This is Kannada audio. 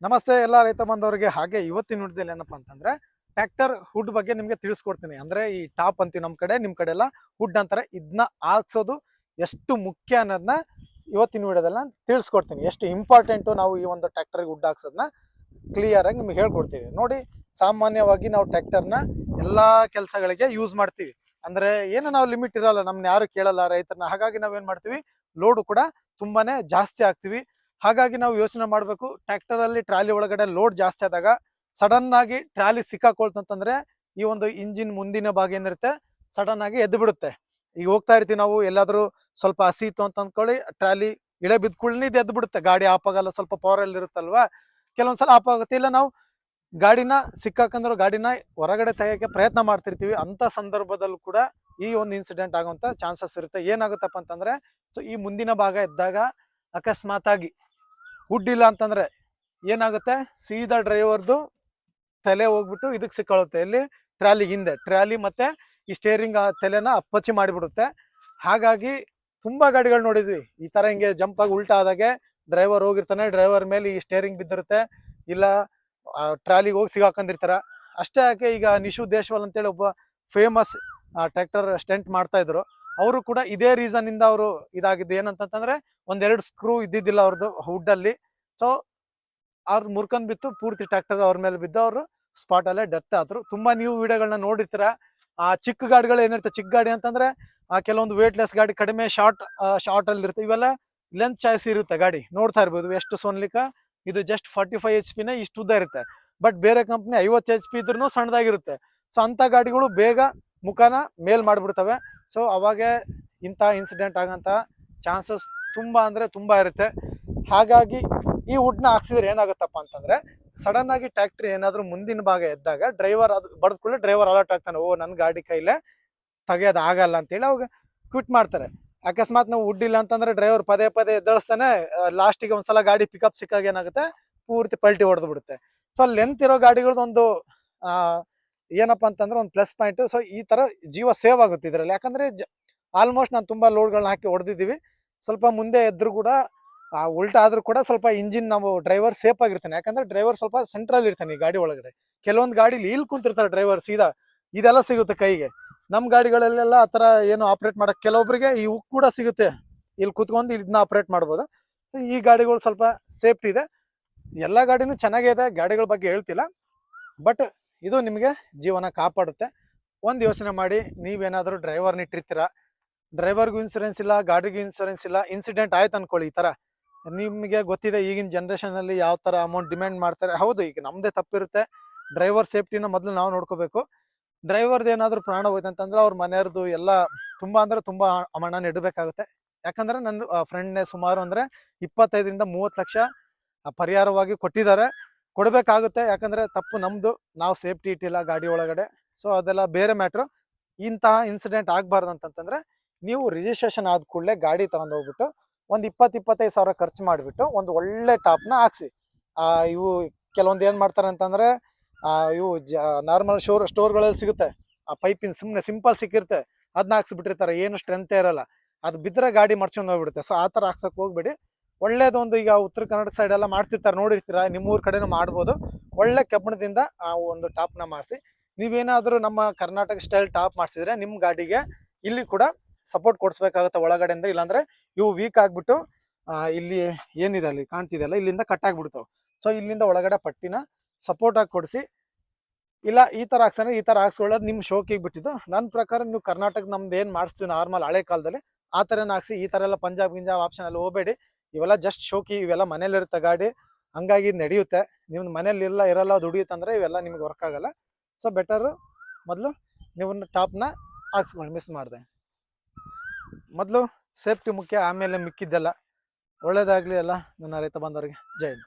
ನಮಸ್ತೆ ಎಲ್ಲ ರೈತ ಬಂದವರಿಗೆ. ಹಾಗೆ ಇವತ್ತಿನ ವಿಡಿಯೋದಲ್ಲಿ ಏನಪ್ಪಾ ಅಂತಂದ್ರೆ ಟ್ರ್ಯಾಕ್ಟರ್ ಹುಡ್ ಬಗ್ಗೆ ನಿಮ್ಗೆ ತಿಳಿಸ್ಕೊಡ್ತೀನಿ. ಅಂದ್ರೆ ಈ ಟಾಪ್ ಅಂತೀವಿ ನಮ್ಮ ಕಡೆ, ನಿಮ್ ಕಡೆ ಎಲ್ಲ ಹುಡ್ ಅಂತಾರೆ. ಇದನ್ನ ಹಾಕ್ಸೋದು ಎಷ್ಟು ಮುಖ್ಯ ಅನ್ನೋದನ್ನ ಇವತ್ತಿನ ವಿಡಿಯೋದಲ್ಲಿ ನಾನು ತಿಳಿಸ್ಕೊಡ್ತೀನಿ. ಎಷ್ಟು ಇಂಪಾರ್ಟೆಂಟು ನಾವು ಈ ಒಂದು ಟ್ರ್ಯಾಕ್ಟರ್ಗೆ ಹುಡ್ ಹಾಕ್ಸೋದನ್ನ ಕ್ಲಿಯರ್ ಆಗಿ ನಿಮ್ಗೆ ಹೇಳ್ಕೊಡ್ತೀವಿ. ನೋಡಿ, ಸಾಮಾನ್ಯವಾಗಿ ನಾವು ಟ್ರ್ಯಾಕ್ಟರ್ನ ಎಲ್ಲಾ ಕೆಲಸಗಳಿಗೆ ಯೂಸ್ ಮಾಡ್ತೀವಿ. ಅಂದ್ರೆ ಏನು ನಾವು ಲಿಮಿಟ್ ಇರಲ್ಲ, ನಮ್ನ ಯಾರು ಕೇಳಲ್ಲ ರೈತರನ್ನ. ಹಾಗಾಗಿ ನಾವೇನ್ ಮಾಡ್ತೀವಿ, ಲೋಡು ಕೂಡ ತುಂಬಾನೇ ಜಾಸ್ತಿ ಆಗ್ತೀವಿ. ಹಾಗಾಗಿ ನಾವು ಯೋಚನೆ ಮಾಡಬೇಕು, ಟ್ರ್ಯಾಕ್ಟರ್ ಅಲ್ಲಿ ಟ್ರಾಲಿ ಒಳಗಡೆ ಲೋಡ್ ಜಾಸ್ತಿ ಆದಾಗ ಸಡನ್ ಆಗಿ ಟ್ರಾಲಿ ಸಿಕ್ಕಾಕೊಳ್ತಂತಂದ್ರೆ ಈ ಒಂದು ಇಂಜಿನ್ ಮುಂದಿನ ಭಾಗ ಏನಿರುತ್ತೆ ಸಡನ್ ಆಗಿ ಎದ್ದು ಬಿಡುತ್ತೆ. ಈಗ ಹೋಗ್ತಾ ಇರ್ತೀವಿ ನಾವು ಎಲ್ಲಾದ್ರೂ, ಸ್ವಲ್ಪ ಹಸೀತು ಅಂತ ಅಂದ್ಕೊಳ್ಳಿ, ಟ್ರಾಲಿ ಇಳೆ ಬಿದ್ದುಕೊಳ್ಳಿ ಇದು ಎದ್ದು ಬಿಡುತ್ತೆ. ಗಾಡಿ ಆಫ್ ಆಗಲ್ಲ, ಸ್ವಲ್ಪ ಪವರ್ ಅಲ್ಲಿ ಇರುತ್ತಲ್ವಾ, ಕೆಲವೊಂದ್ಸಲ ಆಫ್ ಆಗುತ್ತೆ. ಇಲ್ಲ ನಾವು ಗಾಡಿನ ಸಿಕ್ಕಾಕಂದ್ರೆ ಗಾಡಿನ ಹೊರಗಡೆ ತೆಗೆಯಕ್ಕೆ ಪ್ರಯತ್ನ ಮಾಡ್ತಿರ್ತೀವಿ, ಅಂತ ಸಂದರ್ಭದಲ್ಲೂ ಕೂಡ ಈ ಒಂದು ಇನ್ಸಿಡೆಂಟ್ ಆಗುವಂತ ಚಾನ್ಸಸ್ ಇರುತ್ತೆ. ಏನಾಗುತ್ತಪ್ಪ ಅಂತಂದ್ರೆ, ಸೊ ಈ ಮುಂದಿನ ಭಾಗ ಎದ್ದಾಗ ಅಕಸ್ಮಾತ್ ಆಗಿ ಹುಡ್ ಇಲ್ಲ ಅಂತಂದ್ರೆ ಏನಾಗುತ್ತೆ, ಸೀದಾ ಡ್ರೈವರ್ದು ತಲೆ ಹೋಗ್ಬಿಟ್ಟು ಇದಕ್ಕೆ ಸಿಕ್ಕೊಳ್ಳುತ್ತೆ. ಇಲ್ಲಿ ಟ್ರಾಲಿ ಹಿಂದೆ, ಟ್ರಾಲಿ ಮತ್ತೆ ಈ ಸ್ಟೇರಿಂಗ್ ತಲೆನ ಅಪ್ಪಚ್ಚಿ ಮಾಡಿಬಿಡುತ್ತೆ. ಹಾಗಾಗಿ ತುಂಬಾ ಗಾಡಿಗಳು ನೋಡಿದ್ವಿ ಈ ತರ, ಹಿಂಗೆ ಜಂಪ್ ಆಗಿ ಉಲ್ಟಾ ಆದಾಗೆ ಡ್ರೈವರ್ ಹೋಗಿರ್ತಾನೆ, ಡ್ರೈವರ್ ಮೇಲೆ ಈ ಸ್ಟೇರಿಂಗ್ ಬಿದ್ದಿರುತ್ತೆ, ಇಲ್ಲ ಟ್ರಾಲಿಗೆ ಹೋಗಿ ಸಿಗಾಕೊಂಡಿರ್ತಾರ. ಅಷ್ಟೇ ಯಾಕೆ, ಈಗ ನಿಶು ದೇಶ್ವಾಲ್ ಅಂತೇಳಿ ಒಬ್ಬ ಫೇಮಸ್ ಟ್ರ್ಯಾಕ್ಟರ್ ಸ್ಟೆಂಟ್ ಮಾಡ್ತಾ ಇದ್ರು. ಅವರು ಕೂಡ ಇದೇ ರೀಸನ್ ಇಂದ ಅವರು ಇದಾಗಿದ್ದು. ಏನಂತಂದ್ರೆ, ಒಂದೆರಡು ಸ್ಕ್ರೂ ಇದ್ದಿದ್ದಿಲ್ಲ ಅವ್ರದ್ದು ಹುಡ್ ಅಲ್ಲಿ. ಸೊ ಅವ್ರು ಮುರ್ಕೊಂಡ್ ಬಿತ್ತು, ಪೂರ್ತಿ ಟ್ರ್ಯಾಕ್ಟರ್ ಅವ್ರ ಮೇಲೆ ಬಿದ್ದು ಅವರು ಸ್ಪಾಟ್ ಅಲ್ಲೇ ಡೆತ್ ಆದ್ರು. ತುಂಬಾ ನೀವು ವಿಡಿಯೋಗಳನ್ನ ನೋಡಿರ್ತೀರ. ಆ ಚಿಕ್ಕ ಗಾಡಿಗಳು ಏನಿರುತ್ತೆ, ಚಿಕ್ಕ ಗಾಡಿ ಅಂತಂದ್ರೆ ಕೆಲವೊಂದು ವೇಟ್ಲೆಸ್ ಗಾಡಿ, ಕಡಿಮೆ ಶಾರ್ಟ್ ಅಲ್ಲಿ ಇರುತ್ತೆ. ಇವೆಲ್ಲ ಲೆಂತ್ ಚಾಯ್ಸ್ ಇರುತ್ತೆ ಗಾಡಿ, ನೋಡ್ತಾ ಇರ್ಬೋದು ಎಷ್ಟು ಸೋನ್ಲಿಕ. ಇದು ಜಸ್ಟ್ 45 HP ಇಷ್ಟು ಉದ್ದ ಇರುತ್ತೆ. ಬಟ್ ಬೇರೆ ಕಂಪ್ನಿ 50 HP ಇದ್ರೂ ಸಣ್ಣದಾಗಿರುತ್ತೆ. ಸೊ ಅಂತ ಗಾಡಿಗಳು ಬೇಗ ಮುಖಾನ ಮೇಲ್ ಮಾಡ್ಬಿಡ್ತವೆ. ಸೊ ಅವಾಗ ಇಂಥ ಇನ್ಸಿಡೆಂಟ್ ಆಗಂತ ಚಾನ್ಸಸ್ ತುಂಬಾ ಅಂದ್ರೆ ತುಂಬಾ ಇರುತ್ತೆ. ಹಾಗಾಗಿ ಈ ವುಡ್ನ ಹಾಕ್ಸಿದ್ರೆ ಏನಾಗುತ್ತಪ್ಪ ಅಂತಂದ್ರೆ, ಸಡನ್ ಆಗಿ ಟ್ರ್ಯಾಕ್ಟರ್ ಏನಾದ್ರು ಮುಂದಿನ ಭಾಗ ಎದ್ದಾಗ ಡ್ರೈವರ್ ಅದು ಬಡ್ದ್ಕೊಳ್ಳಿ, ಡ್ರೈವರ್ ಅಲರ್ಟ್ ಆಗ್ತಾನೆ, ಓ ನನ್ನ ಗಾಡಿ ಕೈಲೇ ತೆಗೆಯೋದು ಆಗಲ್ಲ ಅಂತೇಳಿ ಅವಾಗ ಕ್ವಿಟ್ ಮಾಡ್ತಾರೆ. ಅಕಸ್ಮಾತ್ ನಾವು ವುಡ್ ಇಲ್ಲ ಅಂತಂದ್ರೆ ಡ್ರೈವರ್ ಪದೇ ಪದೇ ಎದ್ದಳಿಸ್ತಾನೆ. ಲಾಸ್ಟಿಗೆ ಒಂದ್ಸಲ ಗಾಡಿ ಪಿಕಪ್ ಸಿಕ್ಕಾಗ ಏನಾಗುತ್ತೆ, ಪೂರ್ತಿ ಪಲ್ಟಿ ಹೊಡೆದು ಬಿಡುತ್ತೆ. ಸೊ ಲೆಂತ್ ಇರೋ ಗಾಡಿಗಳದೊಂದು ಆ ಏನಪ್ಪಾ ಅಂತಂದ್ರೆ ಒಂದು ಪ್ಲಸ್ ಪಾಯಿಂಟ್. ಸೊ ಈ ತರ ಜೀವ ಸೇವ್ ಆಗುತ್ತೆ ಇದ್ರಲ್ಲಿ. ಯಾಕಂದ್ರೆ ಆಲ್ಮೋಸ್ಟ್ ನಾನು ತುಂಬಾ ಲೋಡ್ಗಳನ್ನ ಹಾಕಿ ಹೊಡೆದಿದ್ದೀವಿ. ಸ್ವಲ್ಪ ಮುಂದೆ ಎದ್ರು ಕೂಡ ಉಲ್ಟಾ ಆದ್ರೂ ಕೂಡ ಸ್ವಲ್ಪ ಇಂಜಿನ್, ನಾವು ಡ್ರೈವರ್ ಸೇಫ್ ಆಗಿರ್ತಾನೆ. ಯಾಕಂದ್ರೆ ಡ್ರೈವರ್ ಸ್ವಲ್ಪ ಸೆಂಟ್ರಲ್ ಇರ್ತಾನೆ ಈ ಗಾಡಿ ಒಳಗಡೆ. ಕೆಲವೊಂದು ಗಾಡಿಲಿ ಇಲ್ಲಿ ಕುಂತಿರ್ತಾರೆ ಡ್ರೈವರ್ ಸೀದಾ, ಇದೆಲ್ಲ ಸಿಗುತ್ತೆ ಕೈಗೆ. ನಮ್ಮ ಗಾಡಿಗಳಲ್ಲೆಲ್ಲ ಆತರ ಏನು ಆಪರೇಟ್ ಮಾಡಕ್, ಕೆಲವೊಬ್ಬರಿಗೆ ಈ ಹುಕ್ ಕೂಡ ಸಿಗುತ್ತೆ, ಇಲ್ಲಿ ಕುತ್ಕೊಂಡು ಇದನ್ನ ಆಪರೇಟ್ ಮಾಡ್ಬೋದು. ಈ ಗಾಡಿಗಳು ಸ್ವಲ್ಪ ಸೇಫ್ಟಿ ಇದೆ. ಎಲ್ಲ ಗಾಡಿನೂ ಚೆನ್ನಾಗೇ ಇದೆ, ಗಾಡಿಗಳ ಬಗ್ಗೆ ಹೇಳ್ತಿಲ್ಲ, ಬಟ್ ಇದು ನಿಮಗೆ ಜೀವನ ಕಾಪಾಡುತ್ತೆ. ಒಂದು ಯೋಚನೆ ಮಾಡಿ, ನೀವೇನಾದ್ರೂ ಡ್ರೈವರ್ನ ಇಟ್ಟಿರ್ತೀರಾ, ಡ್ರೈವರ್ಗೂ ಇನ್ಸೂರೆನ್ಸ್ ಇಲ್ಲ, ಗಾಡಿಗೂ ಇನ್ಸೂರೆನ್ಸ್ ಇಲ್ಲ, ಇನ್ಸಿಡೆಂಟ್ ಆಯ್ತು ಅನ್ಕೊಳ್ಳಿ ಈ ತರ. ನಿಮಗೆ ಗೊತ್ತಿದೆ ಈಗಿನ ಜನರೇಷನ್ ಅಲ್ಲಿ ಯಾವ ತರ ಅಮೌಂಟ್ ಡಿಮ್ಯಾಂಡ್ ಮಾಡ್ತಾರೆ. ಹೌದು, ಈಗ ನಮ್ದೇ ತಪ್ಪಿರುತ್ತೆ. ಡ್ರೈವರ್ ಸೇಫ್ಟಿನ ಮೊದಲು ನಾವು ನೋಡ್ಕೋಬೇಕು. ಡ್ರೈವರ್ದು ಏನಾದ್ರು ಪ್ರಾಣ ಹೋಯ್ತು ಅಂತಂದ್ರೆ ಅವ್ರ ಮನೆಯವ್ರದ್ದು ಎಲ್ಲ ತುಂಬಾ ಅಂದ್ರೆ ತುಂಬಾ ಹಣನ ಇಡಬೇಕಾಗುತ್ತೆ. ಯಾಕಂದ್ರೆ ನನ್ನ ಫ್ರೆಂಡ್ನೇ ಸುಮಾರು ಅಂದ್ರೆ 25-30 ಲಕ್ಷ ಪರಿಹಾರವಾಗಿ ಕೊಟ್ಟಿದ್ದಾರೆ, ಕೊಡಬೇಕಾಗುತ್ತೆ. ಯಾಕಂದ್ರೆ ತಪ್ಪು ನಮ್ದು, ನಾವು ಸೇಫ್ಟಿ ಇಟ್ಟಿಲ್ಲ ಗಾಡಿ ಒಳಗಡೆ. ಸೊ ಅದೆಲ್ಲ ಬೇರೆ ಮ್ಯಾಟ್ರು. ಇಂತಹ ಇನ್ಸಿಡೆಂಟ್ ಆಗ್ಬಾರ್ದು ಅಂತಂತಂದ್ರೆ, ನೀವು ರಿಜಿಸ್ಟ್ರೇಷನ್ ಆದ ಕೂಡಲೇ ಗಾಡಿ ತಗೊಂಡು ಹೋಗ್ಬಿಟ್ಟು ಒಂದು 20-25 ಸಾವಿರ ಖರ್ಚು ಮಾಡಿಬಿಟ್ಟು ಒಂದು ಒಳ್ಳೆ ಟಾಪ್ನ ಹಾಕ್ಸಿ. ಇವು ಕೆಲವೊಂದು ಏನು ಮಾಡ್ತಾರೆ ಅಂತಂದ್ರೆ, ಇವು ನಾರ್ಮಲ್ ಸ್ಟೋರ್ಗಳಲ್ಲಿ ಸಿಗುತ್ತೆ, ಆ ಪೈಪಿನ ಸುಮ್ಮನೆ ಸಿಂಪಲ್ ಸಿಕ್ಕಿರುತ್ತೆ, ಅದನ್ನ ಹಾಕ್ಸಿಬಿಟ್ಟಿರ್ತಾರೆ, ಏನು ಸ್ಟ್ರೆಂತೇ ಇರಲ್ಲ. ಅದು ಬಿದ್ದರೆ ಗಾಡಿ ಮರ್ಚ್ಕೊಂಡು ಹೋಗ್ಬಿಡುತ್ತೆ. ಸೊ ಆ ಥರ ಹಾಕ್ಸಕ್ಕೆ ಹೋಗ್ಬೇಡಿ. ಒಳ್ಳೇದೊಂದು, ಈಗ ಉತ್ತರ ಕನ್ನಡ ಸೈಡ್ ಎಲ್ಲ ಮಾಡ್ತಿರ್ತಾರೆ, ನೋಡಿರ್ತೀರ, ನಿಮ್ಮೂರ ಕಡೆನೂ ಮಾಡ್ಬೋದು. ಒಳ್ಳೆ ಕಬ್ಬಿಣದಿಂದ ಆ ಒಂದು ಟಾಪ್ನ ಮಾಡಿಸಿ. ನೀವೇನಾದರೂ ನಮ್ಮ ಕರ್ನಾಟಕ ಸ್ಟೈಲ್ ಟಾಪ್ ಮಾಡಿಸಿದ್ರೆ ನಿಮ್ಮ ಗಾಡಿಗೆ ಇಲ್ಲಿ ಕೂಡ ಸಪೋರ್ಟ್ ಕೊಡಿಸ್ಬೇಕಾಗುತ್ತೆ ಒಳಗಡೆ ಅಂದ್ರೆ. ಇಲ್ಲಾಂದ್ರೆ ಇವು ವೀಕ್ ಆಗ್ಬಿಟ್ಟು ಇಲ್ಲಿ ಏನಿದೆ ಅಲ್ಲಿ ಕಾಣ್ತಿದೆಯಲ್ಲ, ಇಲ್ಲಿಂದ ಕಟ್ ಆಗ್ಬಿಡ್ತಾವೆ. ಸೊ ಇಲ್ಲಿಂದ ಒಳಗಡೆ ಪಟ್ಟಿನ ಸಪೋರ್ಟ್ ಆಗಿ ಕೊಡಿಸಿ. ಇಲ್ಲ ಈ ತರ ಹಾಕ್ಸಂದ್ರೆ ಈ ತರ ಹಾಕ್ಸ್ಕೊಳ್ಳೋದು ನಿಮ್ಮ ಶೋಕಿಗೆ ಬಿಟ್ಟಿದ್ದು. ನನ್ನ ಪ್ರಕಾರ ನೀವು ಕರ್ನಾಟಕ ನಮ್ದು ಏನು ಮಾಡಿಸ್ತೀವಿ ನಾರ್ಮಲ್ ಹಳೆ ಕಾಲದಲ್ಲಿ ಆ ಥರನ ಹಾಕ್ಸಿ. ಈ ಥರ ಎಲ್ಲ ಪಂಜಾಬ್ ಆಪ್ಷನ್ ಅಲ್ಲಿ ಹೋಗಬೇಡಿ. ಇವೆಲ್ಲ ಜಸ್ಟ್ ಶೋಕಿ, ಇವೆಲ್ಲ ಮನೇಲಿರುತ್ತೆ ಗಾಡಿ, ಹಂಗಾಗಿ ನಡೆಯುತ್ತೆ. ನೀವು ಮನೇಲಿ ಇರಲ್ಲ ದುಡಿಯುತ್ತಂದ್ರೆ ಇವೆಲ್ಲ ನಿಮ್ಗೆ ವರ್ಕ್ ಆಗಲ್ಲ. ಸೊ ಬೆಟರು ಮೊದಲು ನೀವು ಟಾಪ್ನ ಹಾಕ್ಸ್ಕೊಳ್ಳಿ, ಮಿಸ್ ಮಾಡಿದೆ. ಮೊದಲು ಸೇಫ್ಟಿ ಮುಖ್ಯ, ಆಮೇಲೆ ಮಿಕ್ಕಿದ್ದೆಲ್ಲ. ಒಳ್ಳೇದಾಗಲಿ ಎಲ್ಲ ನನ್ನ ರೈತ ಬಂದವರಿಗೆ. ಜೈ ಹಿಂದ್.